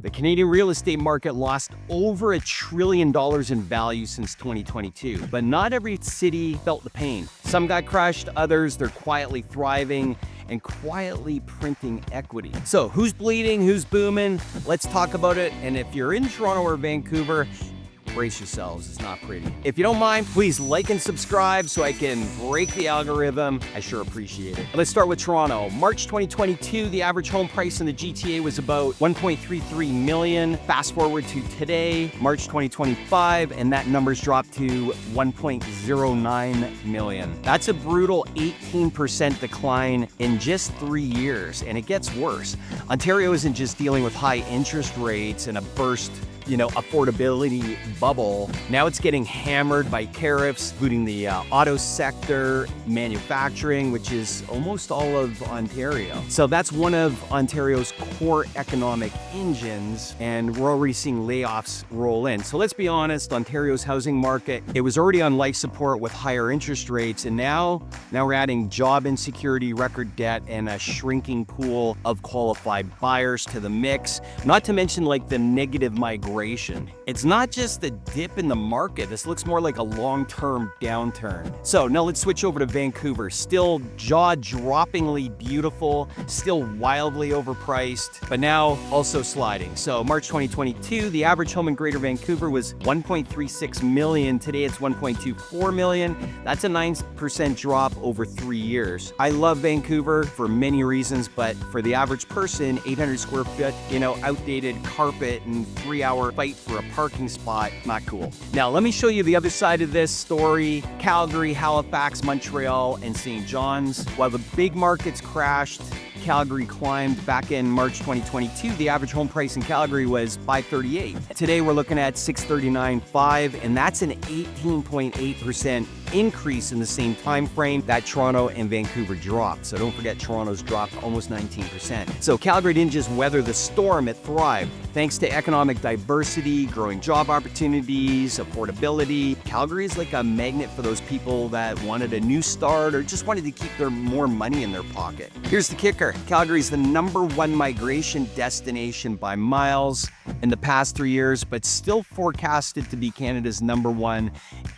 The Canadian real estate market lost over $1 trillion in value since 2022, but not every city felt the pain. Some got crushed, others, they're quietly thriving and quietly printing equity. So who's bleeding, who's booming? Let's talk about it. And if you're in Toronto or Vancouver, brace yourselves, it's not pretty. If you don't mind, please like and subscribe so I can break the algorithm. I sure appreciate it. Let's start with Toronto. March 2022, the average home price in the GTA was about $1.33 million. Fast forward to today, March 2025, and that number's dropped to $1.09 million. That's a brutal 18% decline in just 3 years, and it gets worse. Ontario isn't just dealing with high interest rates and a burst affordability bubble. Now it's getting hammered by tariffs, including the auto sector, manufacturing, which is almost all of Ontario. So that's one of Ontario's core economic engines, and we're already seeing layoffs roll in. So let's be honest, Ontario's housing market, it was already on life support with higher interest rates, and now we're adding job insecurity, record debt, and a shrinking pool of qualified buyers to the mix, not to mention like the negative migration. It's not just a dip in the market. This looks more like a long-term downturn. So now let's switch over to Vancouver. Still jaw-droppingly beautiful, still wildly overpriced, but now also sliding. So March 2022, the average home in Greater Vancouver was $1.36 million. Today it's $1.24 million. That's a 9% drop over 3 years. I love Vancouver for many reasons, but for the average person, 800 square foot, outdated carpet and 3-hour fight for a parking spot, not cool. Now, let me show you the other side of this story. Calgary, Halifax, Montreal, and St. John's. While the big markets crashed, Calgary climbed. Back in March 2022, the average home price in Calgary was $538. Today, we're looking at $639.5, and that's an 18.8% increase in the same time frame that Toronto and Vancouver dropped. So don't forget, Toronto's dropped almost 19%. So Calgary didn't just weather the storm, it thrived. Thanks to economic diversity, growing job opportunities, affordability. Calgary is like a magnet for those people that wanted a new start or just wanted to keep more money in their pocket. Here's the kicker. Calgary is the #1 migration destination by miles in the past 3 years, but still forecasted to be Canada's #1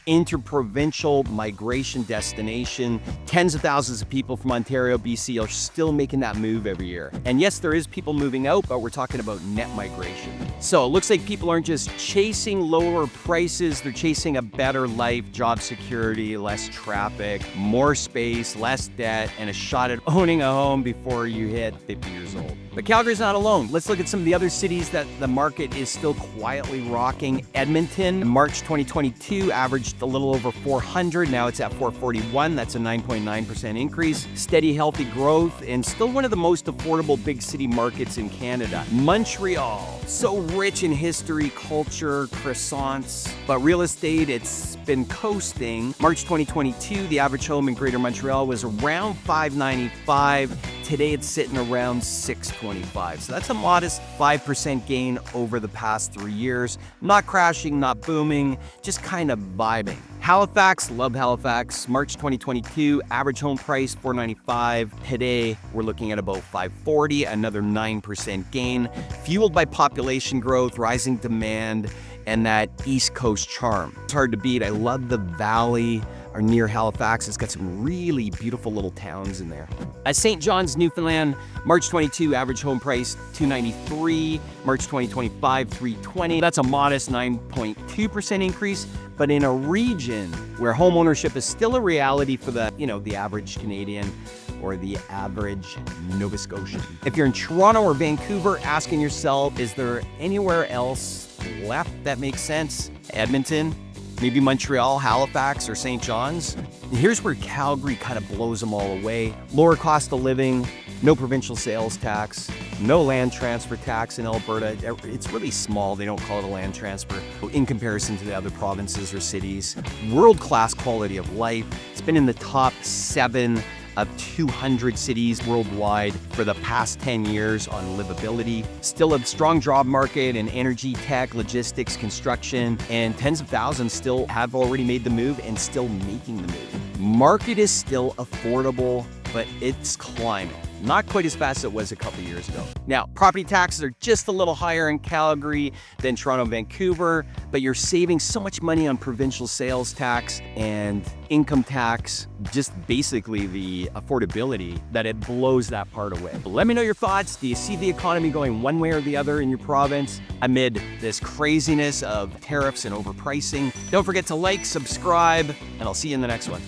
interprovincial migration destination. Tens of thousands of people from Ontario, BC are still making that move every year. And yes, there is people moving out, but we're talking about net migration. So it looks like people aren't just chasing lower prices, they're chasing a better life, job security, less traffic, more space, less debt, and a shot at owning a home before you hit 50 years old. But Calgary's not alone. Let's look at some of the other cities that the market is still quietly rocking. Edmonton, March 2022, averaged a little over 400. Now it's at 441. That's a 9.9% increase. Steady, healthy growth, and still one of the most affordable big city markets in Canada. Montreal, so rich in history, culture, croissants, but real estate, it's been coasting. March 2022, the average home in Greater Montreal was around $595. Today it's sitting around $625. So that's a modest 5% gain over the past 3 years. Not crashing, not booming, just kind of vibing. Halifax, love Halifax. March 2022, average home price $495. Today we're looking at about $540, another 9% gain, fueled by population growth, rising demand, and that East Coast charm. It's hard to beat. I love the valley or near Halifax. It's got some really beautiful little towns in there. At St. John's, Newfoundland, March 22, average home price $293. March 2025, $320. That's a modest 9.2% increase, but in a region where homeownership is still a reality for the average Canadian or the average Nova Scotian. If you're in Toronto or Vancouver, asking yourself, is there anywhere else left that makes sense? Edmonton, maybe Montreal, Halifax, or St. John's. And here's where Calgary kind of blows them all away. Lower cost of living, no provincial sales tax, no land transfer tax in Alberta. It's really small. They don't call it a land transfer in comparison to the other provinces or cities. World-class quality of life. It's been in the top 7 of 200 cities worldwide for the past 10 years on livability. Still a strong job market in energy, tech, logistics, construction, and tens of thousands still have already made the move and still making the move. Market is still affordable, but it's climbing. not quite as fast as it was a couple years ago. Now, property taxes are just a little higher in Calgary than Toronto and Vancouver, but you're saving so much money on provincial sales tax and income tax, just basically the affordability, that it blows that part away. But let me know your thoughts. Do you see the economy going one way or the other in your province amid this craziness of tariffs and overpricing? Don't forget to like, subscribe, and I'll see you in the next one.